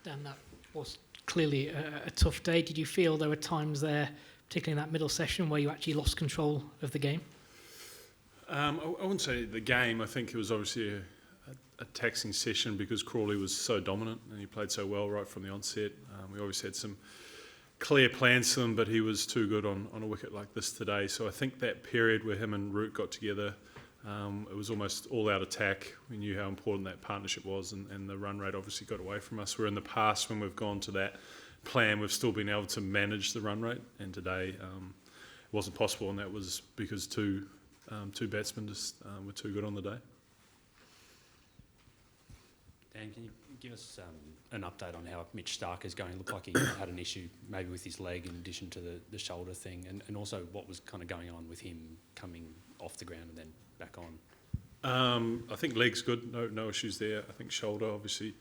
Dan, that was clearly a tough day. Did you feel there were times there, particularly in that middle session, where you actually lost control of the game? I wouldn't say the game. I think it was obviously a taxing session because Crawley was so dominant and he played so well right from the onset. We obviously had some clear plans for him, but he was too good on a wicket like this today. So I think that period where him and Root got together, it was almost all-out attack. We knew how important that partnership was, and the run rate obviously got away from us. Where in the past, when we've gone to that plan, we've still been able to manage the run rate, and today it wasn't possible, and that was because two batsmen just were too good on the day. Dan, can you give us an update on how Mitch Stark is going? It looked like he had an issue maybe with his leg in addition to the shoulder thing, and also what was kind of going on with him coming off the ground and then back on? I think leg's good, no issues there. I think shoulder, obviously,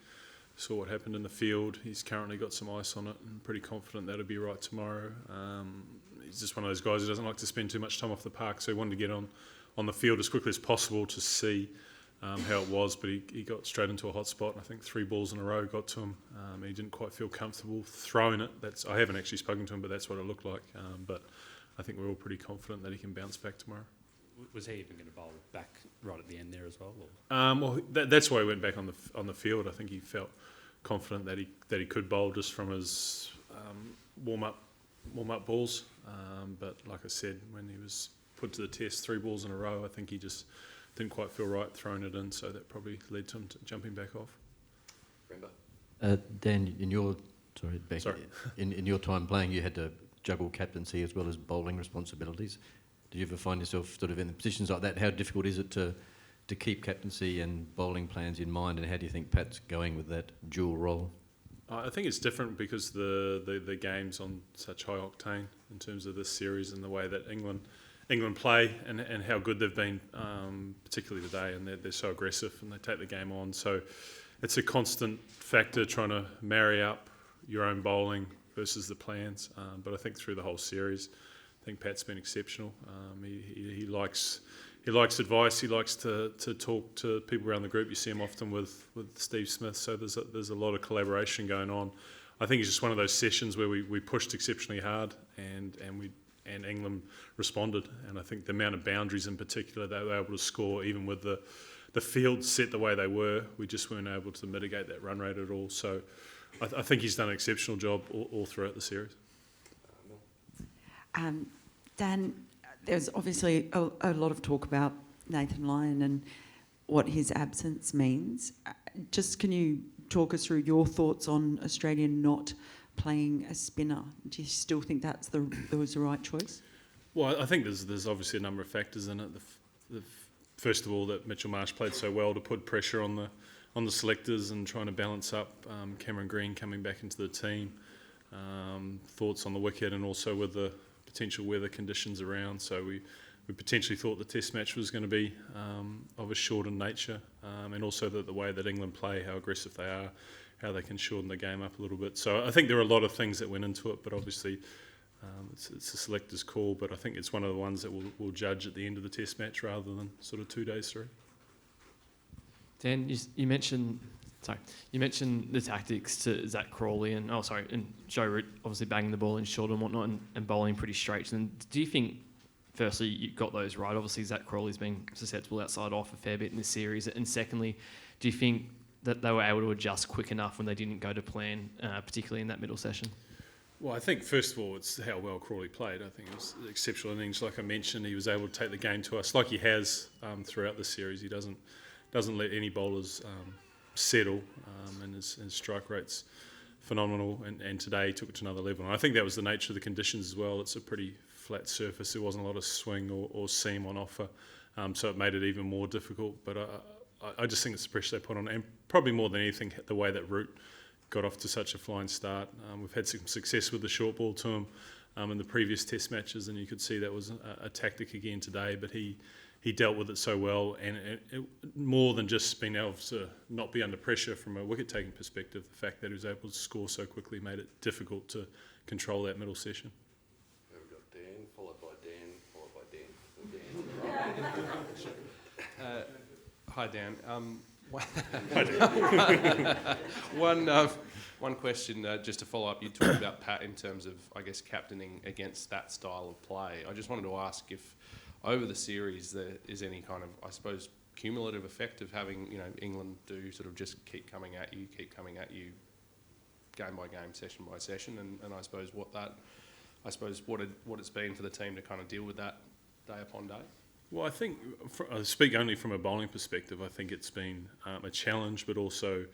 saw what happened in the field. He's currently got some ice on it and pretty confident that'll be right tomorrow. He's just one of those guys who doesn't like to spend too much time off the park, so he wanted to get on the field as quickly as possible to see how it was, but he got straight into a hot spot. I think 3 balls in a row got to him. He didn't quite feel comfortable throwing it. I haven't actually spoken to him, but that's what it looked like. But I think we're all pretty confident that he can bounce back tomorrow. Was he even going to bowl back right at the end there as well? Well, that's why he went back on the field. I think he felt confident that he could bowl just from his warm up balls. But like I said, when he was put to the test 3 balls in a row, I think he just didn't quite feel right throwing it in, so that probably led to him jumping back off. Dan, in your time playing, you had to juggle captaincy as well as bowling responsibilities. Did you ever find yourself sort of in positions like that? How difficult is it to keep captaincy and bowling plans in mind, and how do you think Pat's going with that dual role? I think it's different because the game's on such high octane in terms of this series and the way that England play and how good they've been, particularly today, and they're so aggressive and they take the game on. So it's a constant factor trying to marry up your own bowling versus the plans. But I think through the whole series, I think Pat's been exceptional. He likes advice. He likes to talk to people around the group. You see him often with Steve Smith. So there's a lot of collaboration going on. I think it's just one of those sessions where we pushed exceptionally hard and England responded. And I think the amount of boundaries in particular they were able to score, even with the field set the way they were, we just weren't able to mitigate that run rate at all. So I think he's done an exceptional job all throughout the series. Dan, there's obviously a lot of talk about Nathan Lyon and what his absence means. Just can you talk us through your thoughts on Australia not playing a spinner? Do you still think that was the right choice? Well, I think there's obviously a number of factors in it. First of all, that Mitchell Marsh played so well to put pressure on the selectors and trying to balance up Cameron Green coming back into the team. Thoughts on the wicket and also with the potential weather conditions around. So we potentially thought the test match was going to be of a shortened nature, and also the way that England play, how aggressive they are, how they can shorten the game up a little bit. So I think there are a lot of things that went into it, but obviously it's a selector's call, but I think it's one of the ones that we'll judge at the end of the test match rather than sort of 2 days through. Dan, you mentioned the tactics to Zach Crawley and Joe Root obviously banging the ball in short and whatnot and bowling pretty straight. And do you think, firstly, you got those right? Obviously, Zach Crawley's been susceptible outside off a fair bit in this series. And secondly, do you think that they were able to adjust quick enough when they didn't go to plan, particularly in that middle session? Well, I think first of all, it's how well Crawley played. I think it was exceptional innings. Like I mentioned, he was able to take the game to us like he has throughout the series. He doesn't let any bowlers settle, and his strike rate's phenomenal. And today he took it to another level. And I think that was the nature of the conditions as well. It's a pretty flat surface. There wasn't a lot of swing or seam on offer, so it made it even more difficult. But I just think it's the pressure they put on, and probably more than anything, the way that Root got off to such a flying start. We've had some success with the short ball to him in the previous test matches, and you could see that was a tactic again today, but he dealt with it so well, and it, more than just being able to not be under pressure from a wicket-taking perspective, the fact that he was able to score so quickly made it difficult to control that middle session. We've got Dan, followed by Dan. Hi, Dan. One question, just to follow up. You talked about Pat in terms of, I guess, captaining against that style of play. I just wanted to ask if over the series there is any kind of, I suppose, cumulative effect of having, you know, England do sort of just keep coming at you, game by game, session by session, and I suppose what it's been for the team to kind of deal with that day upon day. Well, I think, I speak only from a bowling perspective, I think it's been a challenge, but also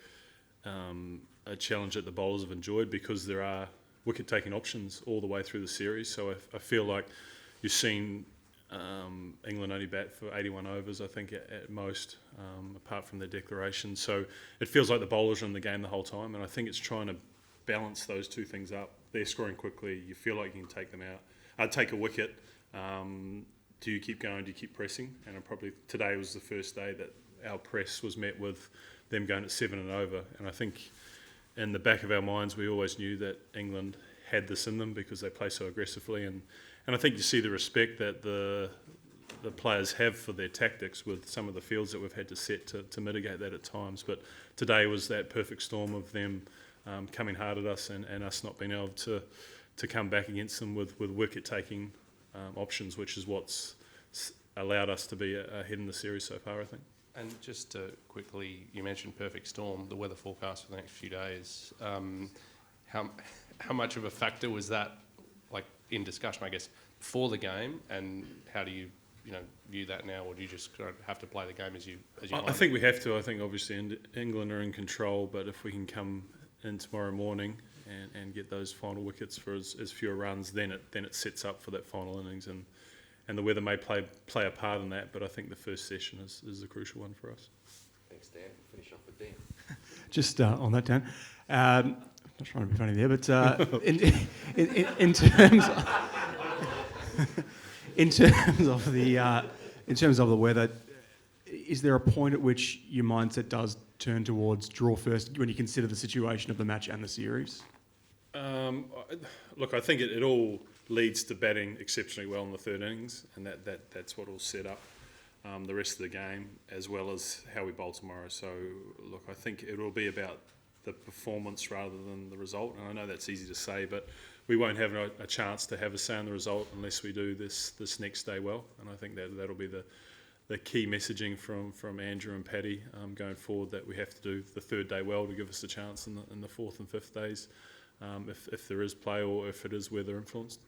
a challenge that the bowlers have enjoyed because there are wicket-taking options all the way through the series. So I feel like you've seen England only bat for 81 overs, I think, at most, apart from their declaration. So it feels like the bowlers are in the game the whole time, and I think it's trying to balance those two things up. They're scoring quickly, you feel like you can take them out. I'd take a wicket. Do you keep going? Do you keep pressing? And today was the first day that our press was met with them going at 7 and over. And I think in the back of our minds, we always knew that England had this in them because they play so aggressively. And I think you see the respect that the players have for their tactics with some of the fields that we've had to set to mitigate that at times. But today was that perfect storm of them coming hard at us and us not being able to come back against them with wicket-taking options, which is what's allowed us to be ahead in the series so far, I think. And just to quickly, you mentioned perfect storm, the weather forecast for the next few days. How much of a factor was that, like, in discussion, I guess, before the game, and how do you view that now, or do you just kind of have to play the game as you I think we have to. I think obviously England are in control, but if we can come in tomorrow morning and get those final wickets for as fewer runs, then it sets up for that final innings, and the weather may play a part in that, but I think the first session is the crucial one for us. Thanks, Dan. We'll finish off with Dan. Just on that, Dan. Not trying to be funny there, but in terms of the weather, is there a point at which your mindset does turn towards draw first when you consider the situation of the match and the series? Look, I think it all leads to batting exceptionally well in the third innings, and that's what will set up the rest of the game, as well as how we bowl tomorrow. So, look, I think it will be about the performance rather than the result, and I know that's easy to say, but we won't have a chance to have a say in the result unless we do this next day well, and I think that'll be the key messaging from Andrew and Paddy going forward, that we have to do the third day well to give us a chance in the fourth and fifth days, if there is play or if it is weather influenced.